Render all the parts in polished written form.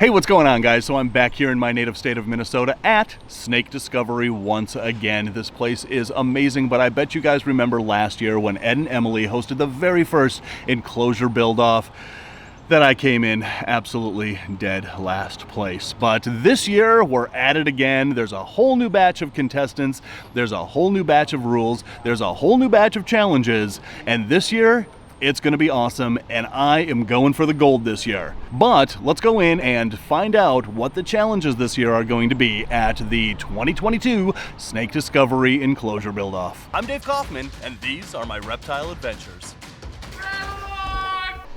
Hey, what's going on, guys? So I'm back here in my native state of Minnesota at Snake Discovery once again. This place is amazing, but I bet you guys remember last year when Ed and Emily hosted the very first Enclosure Build-off that I came in absolutely dead last place. But this year, we're at it again. There's a whole new batch of contestants. There's a whole new batch of rules. There's a whole new batch of challenges. And this year, it's gonna be awesome, and I am going for the gold this year. But let's go in and find out what the challenges this year are going to be at the 2022 Snake Discovery Enclosure Build-off. I'm Dāv Kaufman, and these are my reptile adventures.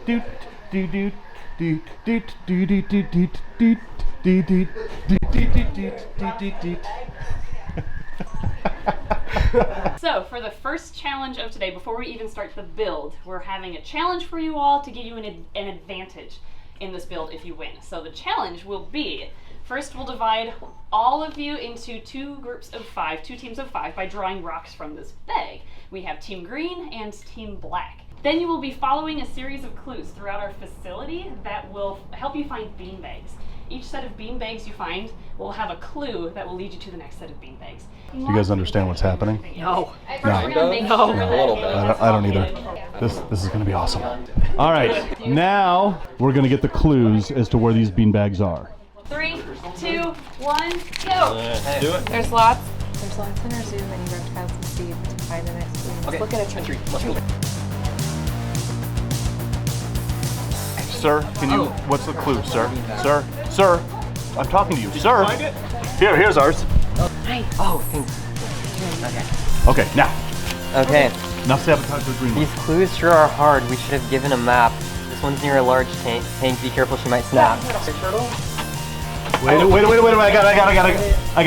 Doot, doot, doot, doot, doot, doot, doot, doot, doot, doot, doot, doot, doot, doot, doot. So for the first challenge of today, before we even start the build, we're having a challenge for you all to give you an advantage in this build if you win. So the challenge will be, first we'll divide all of you into two teams of five by drawing rocks from this bag. We have Team Green and Team Black. Then you will be following a series of clues throughout our facility that will help you find beanbags. Each set of beanbags you find will have a clue that will lead you to the next set of beanbags. Do you guys understand what's happening? No. No. I don't either. This is going to be awesome. All right, now we're going to get the clues as to where these beanbags are. 3, 2, 1, go! Do it. There's lots in our zoo, many reptiles to see to find the next clue. Let's look at a tree. Sir, can you, what's the clue, sir? Sir, I'm talking to you, sir. Find it? Here's ours. Hi. Oh, thanks. Okay, now. Okay. Now sabotage the green one. These clues sure are hard. We should have given a map. This one's near a large tank. Be careful, she might snap. Wait, I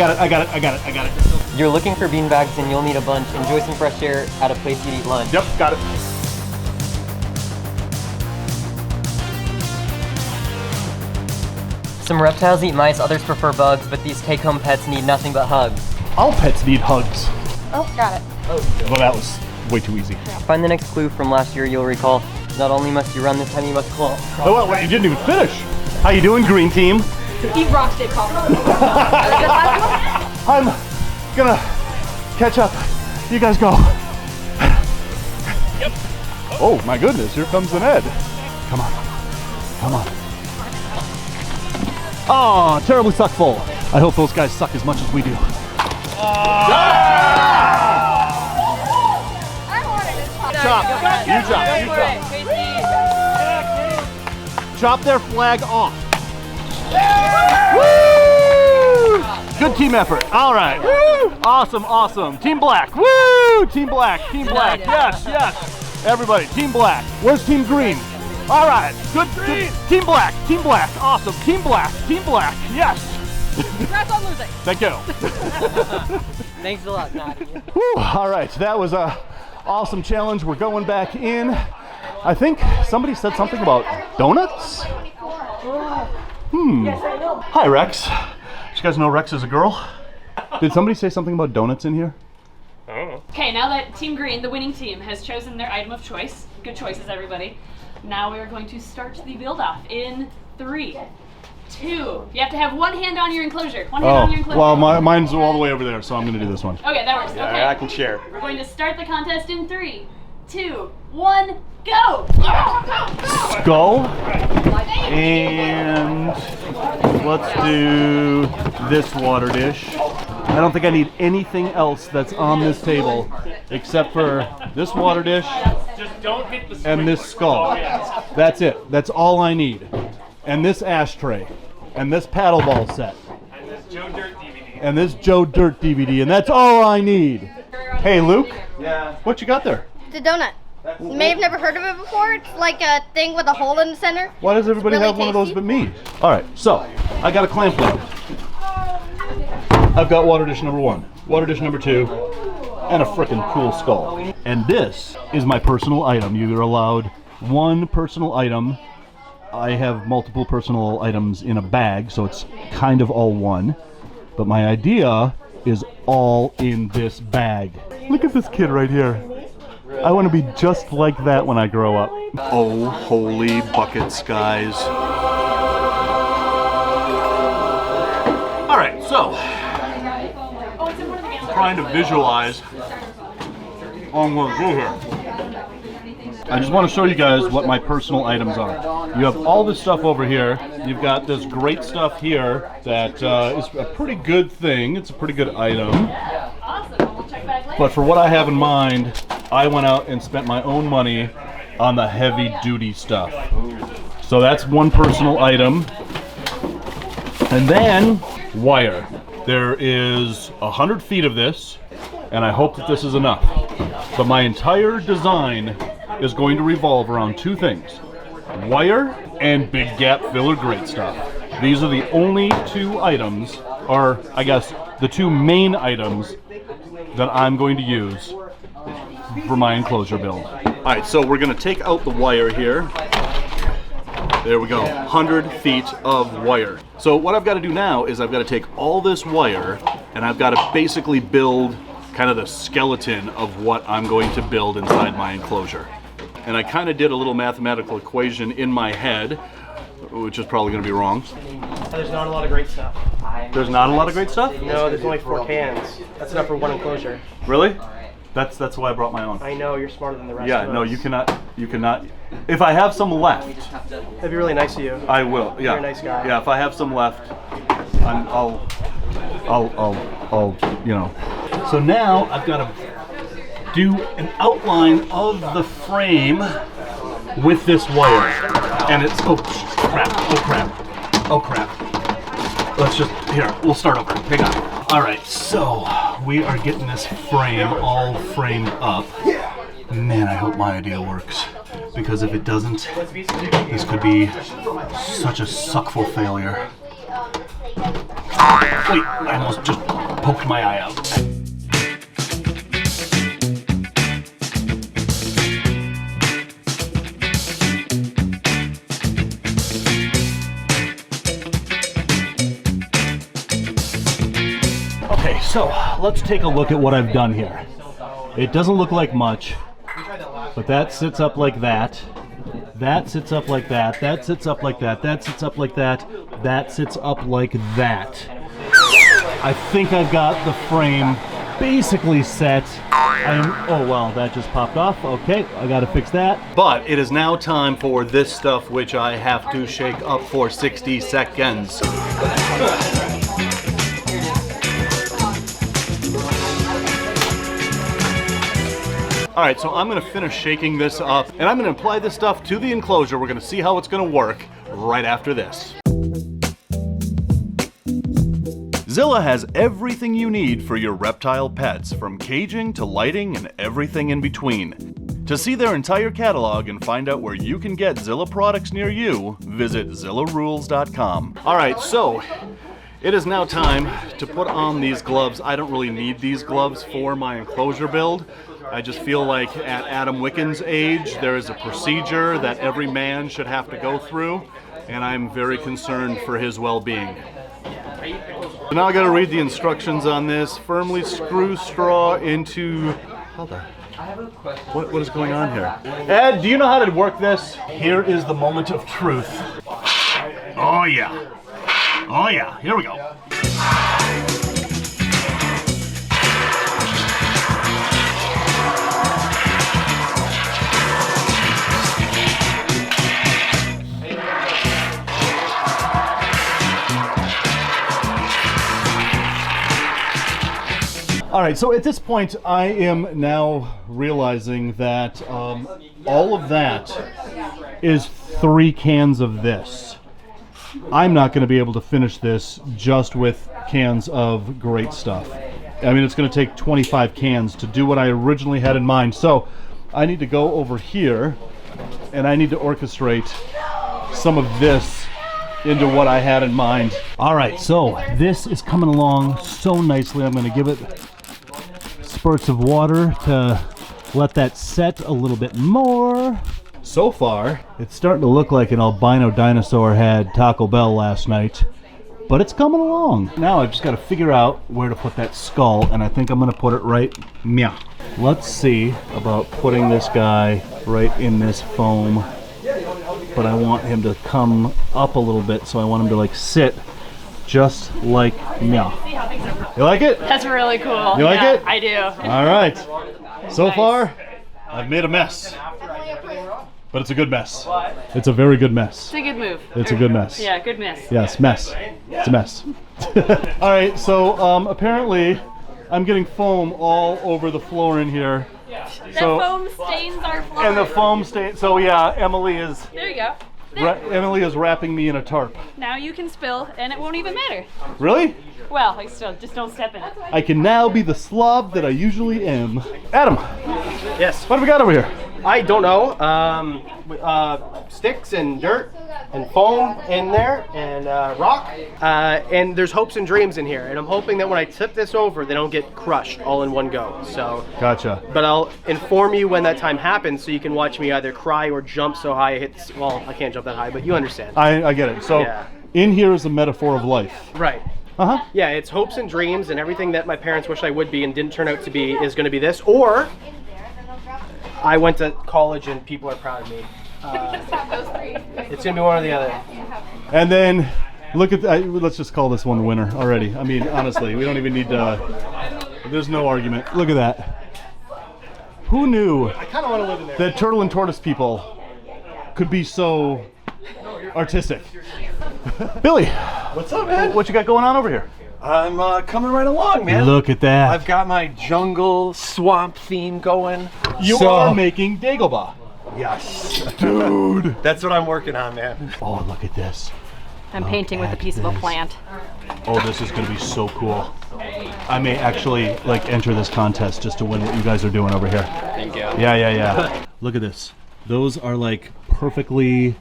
got it. You're looking for beanbags and you'll need a bunch. Enjoy some fresh air at a place you'd eat lunch. Yep, got it. Some reptiles eat mice, others prefer bugs, but these take-home pets need nothing but hugs. All pets need hugs. Oh, got it. Well, that was way too easy. Find the next clue from last year, you'll recall. Not only must you run, this time you must claw. Oh, wait, you didn't even finish. How you doing, green team? He rocked it, Kaufman. I'm gonna catch up. You guys go. Yep. Oh my goodness, here comes an Ed. Come on. Oh, terribly suckful. I hope those guys suck as much as we do. Chop their flag off. Woo! Good team effort. All right. Woo! Awesome. Team Black. Woo! Team Black. Yes. Everybody, Team Black. Where's Team Green? All right. Good. Team Black. Awesome. Team Black. Yes. Congrats on losing. Thank you. Thanks a lot, Nadia. Whew. All right. That was a awesome challenge. We're going back in. I think somebody said something about donuts. Hi, Rex. Did you guys know Rex is a girl? Did somebody say something about donuts in here? Okay, now that Team Green, the winning team, has chosen their item of choice, good choices everybody, now we are going to start the build-off in 3, 2. You have to have one hand on your enclosure. Well, mine's all the way over there, so I'm going to do this one. Okay, that works. Okay. I can share. We're going to start the contest in 3, 2, 1, go! Skull. And let's do this water dish. I don't think I need anything else that's on this table except for this water dish and this skull. That's it. That's all I need. And this ashtray. And this paddle ball set. And this Joe Dirt DVD. And that's all I need. Hey, Luke. Yeah. What you got there? It's a donut. You may have never heard of it before. It's like a thing with a hole in the center. Why does everybody Really have one of those tasty. but me? All right, so I got a clam plate. I've got water dish number 1, water dish number 2, and a frickin' cool skull. And this is my personal item. You're allowed one personal item. I have multiple personal items in a bag, so it's kind of all one. But my idea is all in this bag. Look at this kid right here. I want to be just like that when I grow up. Oh, holy buckets, guys. right, so trying to visualize on what to do here. I just want to show you guys what my personal items are. You have all this stuff over here. You've got this great stuff here that is a pretty good thing. It's a pretty good item. Awesome. We'll check back later. But for what I have in mind, I went out and spent my own money on the heavy duty stuff. So that's one personal item. And then wire. There is 100 feet of this, and I hope that this is enough. But my entire design is going to revolve around two things: wire and big gap filler grate stuff. These are the only two items, or I guess the two main items that I'm going to use for my enclosure build. All right, so we're going to take out the wire here. There we go, 100 feet of wire. So what I've got to do now is I've got to take all this wire and I've got to basically build kind of the skeleton of what I'm going to build inside my enclosure. And I kind of did a little mathematical equation in my head, which is probably going to be wrong. There's not a lot of great stuff. There's not a lot of great stuff? No, there's only 4 cans. That's enough for one enclosure. Really? That's why I brought my own. I know, you're smarter than the rest Yeah, of us. no, you cannot. If I have some left, That'd be really nice of you. I will. Yeah. You're a nice guy. Yeah, if I have some left, I'll, you know. So now I've got to do an outline of the frame with this wire. And it's, oh crap. Let's just, here, we'll start over, hang on. All right, so we are getting this frame all framed up. Man, I hope my idea works, because if it doesn't, this could be such a suckful failure. Wait, I almost just poked my eye out. Okay, so let's take a look at what I've done here. It doesn't look like much, but that sits up like that. That sits up like that. That sits up like that. That sits up like that. That sits up like that. I think I've got the frame basically set. Oh well, that just popped off. Okay, I gotta fix that. But it is now time for this stuff, which I have to shake up for 60 seconds. All right, so I'm gonna finish shaking this up and I'm gonna apply this stuff to the enclosure. We're gonna see how it's gonna work right after this. Zilla has everything you need for your reptile pets, from caging to lighting and everything in between. To see their entire catalog and find out where you can get Zilla products near you, visit zillarules.com. All right, so it is now time to put on these gloves. I don't really need these gloves for my enclosure build. I just feel like at Adam Wicken's age, there is a procedure that every man should have to go through, and I'm very concerned for his well-being. So now I gotta read the instructions on this. Firmly screw straw into... Hold on. What is going on here? Ed, do you know how to work this? Here is the moment of truth. Oh yeah. Oh yeah, here we go. All right, so at this point, I am now realizing that all of that is 3 cans of this. I'm not going to be able to finish this just with cans of great stuff. I mean, it's going to take 25 cans to do what I originally had in mind. So I need to go over here and I need to orchestrate some of this into what I had in mind. All right, so this is coming along so nicely. I'm going to give it spurts of water to let that set a little bit more. So far, it's starting to look like an albino dinosaur had Taco Bell last night, but it's coming along. Now I've just got to figure out where to put that skull, and I think I'm going to put it right, meow. Let's see about putting this guy right in this foam, but I want him to come up a little bit, so I want him to like sit just like me. You like it? That's really cool. You like it? I do. All right. So far, I've made a mess. But it's a good mess. It's a very good mess. It's a good move. It's a good mess. Yeah, good mess. Yes, mess. It's a mess. All right, so apparently I'm getting foam all over the floor in here. The foam stains our floor. And the foam stain. So yeah, Emily is There you go. Emily is wrapping me in a tarp. Now you can spill, and it won't even matter. Really? Well, like still, just don't step in it. I can now be the slob that I usually am. Adam. Yes. What have we got over here? I don't know. Sticks and dirt and foam in there and rock. And there's hopes and dreams in here. And I'm hoping that when I tip this over, they don't get crushed all in one go. So. Gotcha. But I'll inform you when that time happens, so you can watch me either cry or jump so high it hits. Well, I can't jump that high, but you understand. I get it. So Yeah. in here is a metaphor of life. Right. Uh-huh. Yeah, it's hopes and dreams, and everything that my parents wish I would be and didn't turn out to be is going to be this. Or I went to college and people are proud of me. It's going to be one or the other. And then look at let's just call this one the winner already. I mean, honestly, we don't even need to. There's no argument. Look at that. Who knew I kind of want to live in there. that turtle and tortoise people could be so artistic? Billy, What's up, man? what you got going on over here? I'm coming right along, man. Look at that. I've got my jungle swamp theme going. You are making Dagobah. Yes. Dude. That's what I'm working on, man. Oh, look at this. I'm painting with a piece of a plant. Oh, this is going to be so cool. I may actually like enter this contest just to win what you guys are doing over here. Thank you. Yeah. Look at this. Those are like perfectly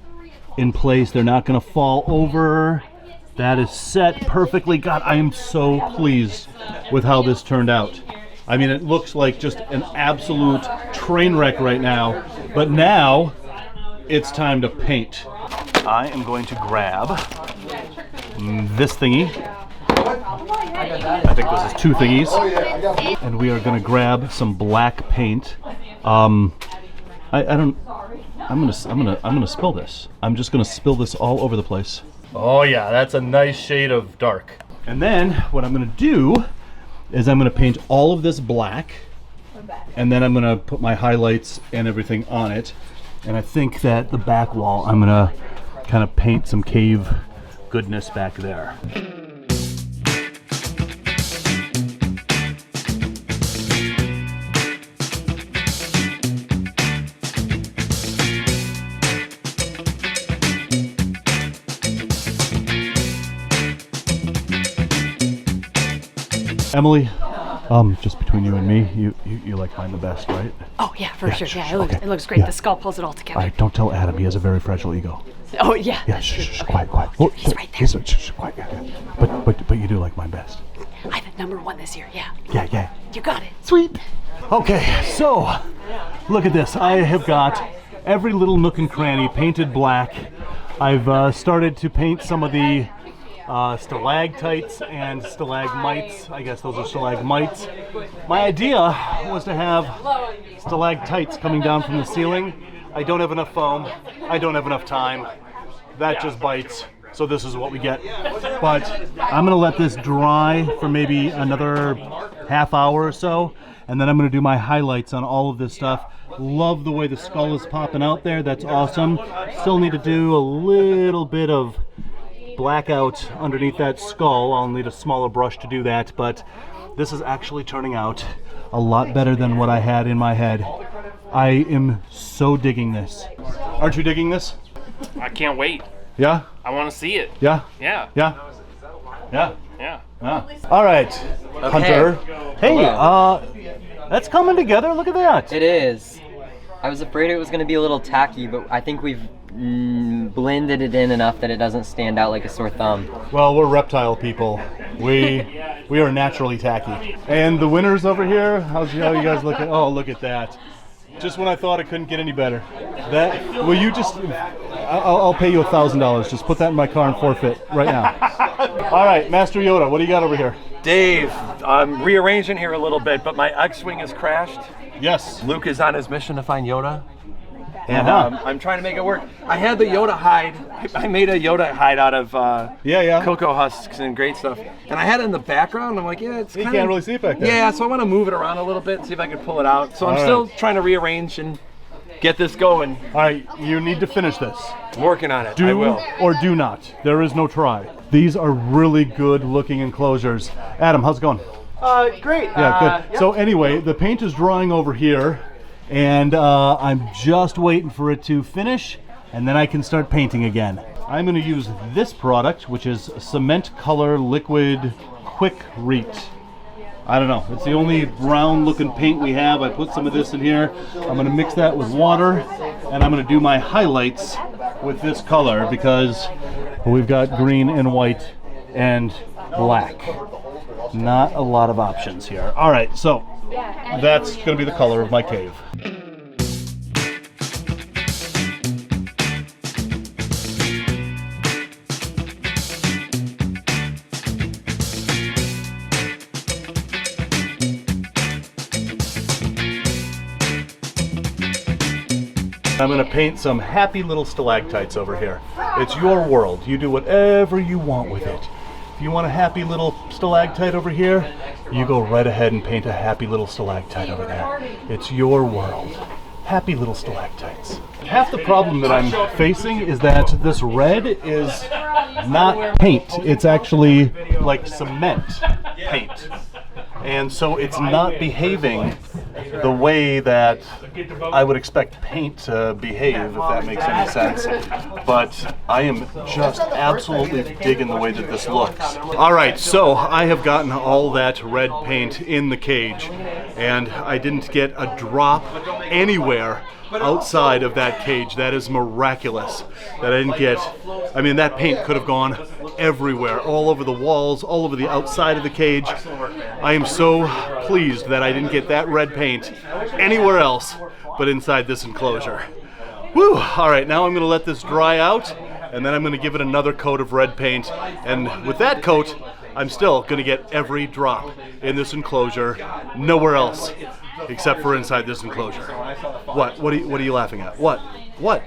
in place. They're not going to fall over. That is set perfectly. God, I am so pleased with how this turned out. I mean, it looks like just an absolute train wreck right now. But now it's time to paint. I am going to grab this thingy. I think this is two thingies. And we are going to grab some black paint. I'm gonna spill this. I'm just gonna spill this all over the place. Oh yeah, that's a nice shade of dark. And then what I'm gonna do is I'm gonna paint all of this black, and then I'm gonna put my highlights and everything on it. And I think that the back wall, I'm gonna kind of paint some cave goodness back there. Emily, just between you and me, you like mine the best, right? Oh yeah, for sure. Yeah, okay. it looks great. Yeah. The skull pulls it all together. All right, don't tell Adam. He has a very fragile ego. Oh yeah. Yeah, shh, quiet. Oh, He's right there. Shh, quiet. Yeah. But you do like mine best. I'm at #1 this year. Yeah. Yeah. You got it. Sweet. Okay, so look at this. I have got every little nook and cranny painted black. I've started to paint some of the stalactites and stalagmites. I guess those are stalagmites. My idea was to have stalactites coming down from the ceiling. I don't have enough foam. I don't have enough time. That just bites. So this is what we get. But I'm gonna let this dry for maybe another half hour or so, and then I'm gonna do my highlights on all of this stuff. Love the way the skull is popping out there. That's awesome. Still need to do a little bit of blackout underneath that skull. I'll need a smaller brush to do that, but this is actually turning out a lot better than what I had in my head. I am so digging this. Aren't you digging this? I can't wait. Yeah? I want to see it. Yeah? Yeah. Yeah? Yeah? Yeah. Yeah. All right, Hunter. Hey, that's coming together. Look at that. It is. I was afraid it was going to be a little tacky, but I think we've blended it in enough that it doesn't stand out like a sore thumb. Well, we're reptile people. We are naturally tacky. And the winners over here, how you guys looking? Oh, look at that. Just when I thought it couldn't get any better. That, will you just, I'll pay you $1,000. Just put that in my car and forfeit right now. All right, Master Yoda, what do you got over here? Dave, I'm rearranging here a little bit, but my X-Wing has crashed. Yes. Luke is on his mission to find Yoda. and I'm trying to make it work. I had the Yoda hide. I made a Yoda hide out of cocoa husks and great stuff, and I had it in the background. I'm like, yeah, it's You can't really see it back there. Yeah, so I want to move it around a little bit and see if I can pull it out. So I'm still trying to rearrange and get this going. All right, you need to finish this. I'm working on it. I Do will. or do not. There is no try. These are really good looking enclosures. Adam, how's it going? Great. Yeah, good. So anyway, the paint is drying over here, and I'm just waiting for it to finish, and then I can start painting again. I'm going to use this product, which is Cement Color Liquid Quick Reet. I don't know, it's the only brown looking paint we have. I put some of this in here. I'm going to mix that with water, and I'm going to do my highlights with this color because we've got green and white and black. Not a lot of options here. All right, so that's going to be the color of my cave. I'm going to paint some happy little stalactites over here. It's your world. You do whatever you want with it. If you want a happy little stalactite over here, you go right ahead and paint a happy little stalactite over there. It's your world. Happy little stalactites. Half the problem that I'm facing is that this red is not paint. It's actually like cement paint. And so it's not behaving the way that I would expect paint to behave, if that makes any sense. But I am just absolutely digging the way that this looks. All right, so I have gotten all that red paint in the cage, and I didn't get a drop anywhere outside of that cage. That is miraculous that I didn't get. I mean, that paint could have gone everywhere, all over the walls, all over the outside of the cage. I am so pleased that I didn't get that red paint anywhere else but inside this enclosure. Woo! All right, now I'm going to let this dry out, and then I'm going to give it another coat of red paint, and with that coat, I'm still going to get every drop in this enclosure, nowhere else except for inside this enclosure. What are you laughing at? What? All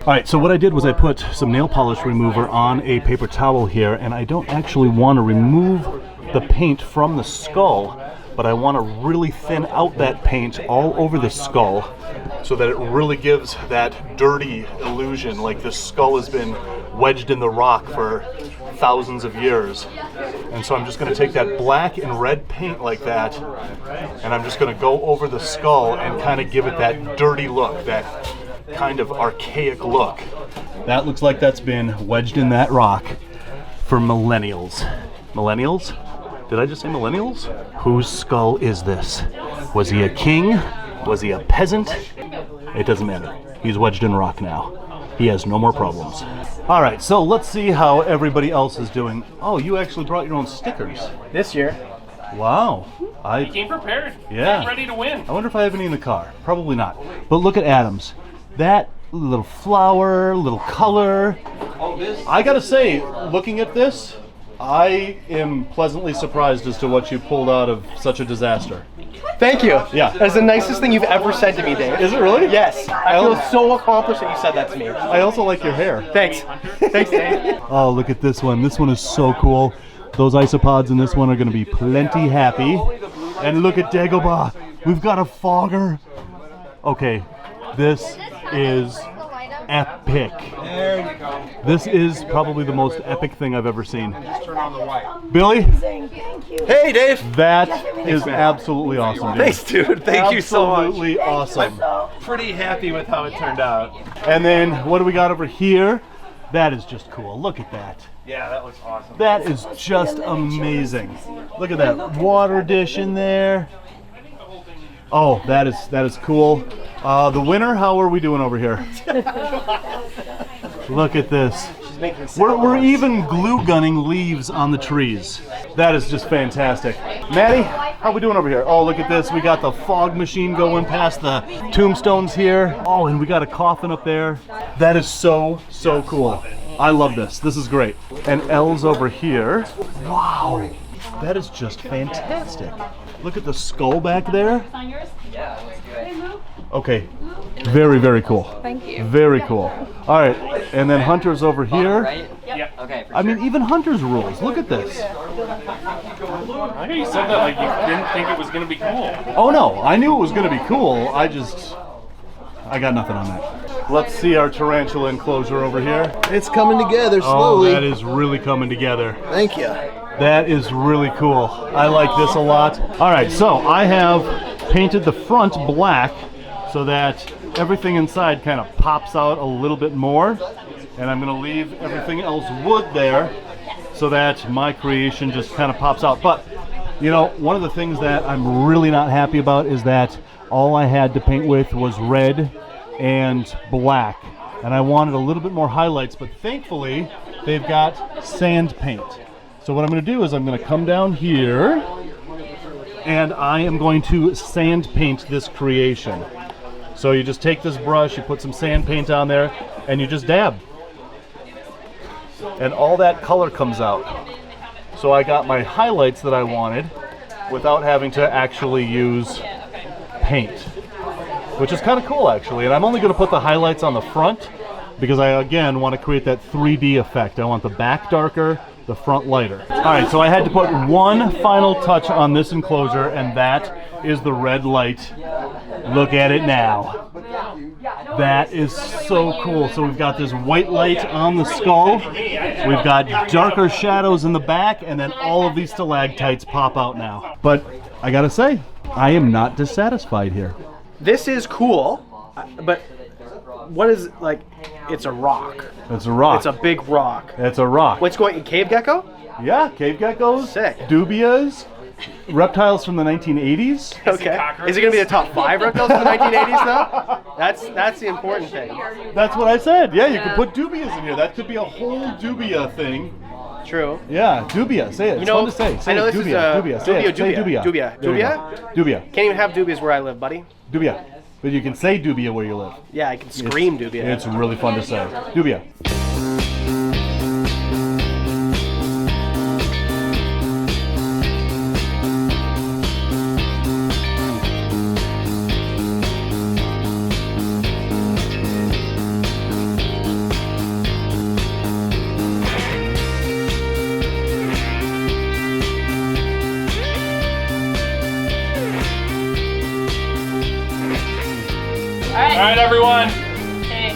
right, so what I did was I put some nail polish remover on a paper towel here, and I don't actually want to remove the paint from the skull, but I want to really thin out that paint all over the skull so that it really gives that dirty illusion, like this skull has been wedged in the rock for thousands of years. And so I'm just going to take that black and red paint like that, and I'm just going to go over the skull and kind of give it that dirty look, that kind of archaic look. That looks like that's been wedged in that rock for millennials. Millennials? Did I just say millennials? Whose skull is this? Was he a king? Was he a peasant? It doesn't matter. He's wedged in rock now. He has no more problems. All right, so let's see how everybody else is doing. Oh, you actually brought your own stickers. This year. Wow. You came prepared. Yeah. Came ready to win. I wonder if I have any in the car. Probably not. But look at Adam's. That little flower, little color. I gotta say, looking at this, I am pleasantly surprised as to what you pulled out of such a disaster. Thank you. Yeah. That's the nicest thing you've ever said to me, Dave. Is it really? Yes. I feel so accomplished that you said that to me. I also like your hair. Thanks. Thanks, Dave. Oh, look at this one. This one is so cool. Those isopods in this one are going to be plenty happy. And look at Dagobah. We've got a fogger. Okay, this is epic. There you go. This is probably the most epic thing I've ever seen. Billy? Hey, Dave. That is absolutely awesome, dude. Thanks, dude. Thank you so much. Absolutely awesome. Pretty happy with how it turned out. And then what do we got over here? That is just cool. Look at that. Yeah, that looks awesome. That is just amazing. Look at that water dish in there. Oh, that is cool. The winner, how are we doing over here? Look at this. We're even glue gunning leaves on the trees. That is just fantastic. Maddie, how are we doing over here? Oh, look at this. We got the fog machine going past the tombstones here. Oh, and we got a coffin up there. That is so cool. I love this. This is great. And Elle's over here. Wow. That is just fantastic. Look at the skull back there. Sign yours? Yeah, that's good. Okay, Very, very cool. Thank you. Very cool. All right, and then Hunter's over here. Right? Yep. Okay. I mean, even Hunter's rules. Look at this. I heard you said that like you didn't think it was gonna be cool. Oh no, I knew it was going to be cool. I got nothing on that. Let's see our tarantula enclosure over here. It's coming together Oh, slowly. that is really coming together. Thank you. That is really cool. I like this a lot. All right, so I have painted the front black so that everything inside kind of pops out a little bit more. And I'm going to leave everything else wood there so that my creation just kind of pops out. But, you know, one of the things that I'm really not happy about is that all I had to paint with was red and black. And I wanted a little bit more highlights, but thankfully they've got sand paint. So what I'm going to do is I'm going to come down here and I am going to sand paint this creation. So you just take this brush, you put some sand paint on there, and you just dab. And all that color comes out. So I got my highlights that I wanted without having to actually use paint, which is kind of cool actually. And I'm only going to put the highlights on the front because I, again, want to create that 3D effect. I want the back darker, the front lighter. All right, so I had to put one final touch on this enclosure, and that is the red light. Look at it now. That is so cool. So we've got this white light on the skull, we've got darker shadows in the back, and then all of these stalactites pop out now. But I gotta say, I am not dissatisfied here. This is cool, but what is, like, it's a rock. It's a rock. It's a big rock. It's a rock. What's going, cave gecko? Yeah, cave geckos, Sick. dubias, reptiles from the 1980s. Okay. Is it going to be the top 5 reptiles from the 1980s though? That's the important thing. That's what I said. Yeah, you could put dubias in here. That could be a whole dubia thing. True. Yeah, dubia. Say it. It's fun to say. Say I know it. this is Dubia. Dubia. Say it. Say dubia. dubia. There you go. Dubia. Can't even have dubias where I live, buddy. Dubia. But you can say dubia where you live. Yeah, I can scream dubia. It's really fun to say. Dubia. All right. All right, everyone. Okay,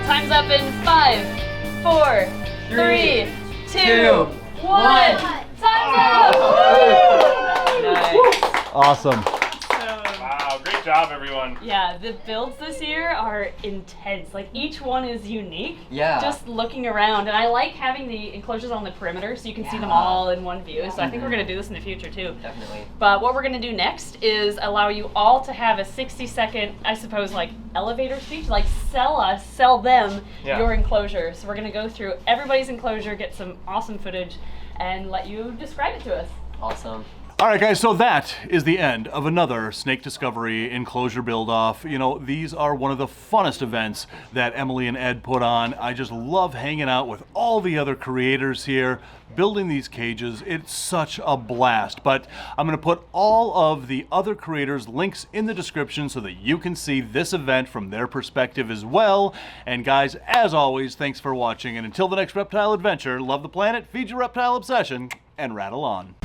time's up in 5, 4, 3, 2, 1. Time's up! Awesome. Wow, great job, everyone. Yeah, the builds this year are intense. Like, each one is unique. Yeah. Just looking around, and I like having the enclosures on the perimeter so you can see them all in one view. So I think we're gonna do this in the future too. Definitely. But what we're gonna do next is allow you all to have a 60-second, I suppose, like elevator speech, like sell them your enclosure. So we're gonna go through everybody's enclosure, get some awesome footage, and let you describe it to us. Awesome. All right, guys, so that is the end of another Snake Discovery Enclosure Build-off. You know, these are one of the funnest events that Emily and Ed put on. I just love hanging out with all the other creators here, building these cages. It's such a blast. But I'm going to put all of the other creators' links in the description so that you can see this event from their perspective as well. And guys, as always, thanks for watching. And until the next reptile adventure, love the planet, feed your reptile obsession, and rattle on.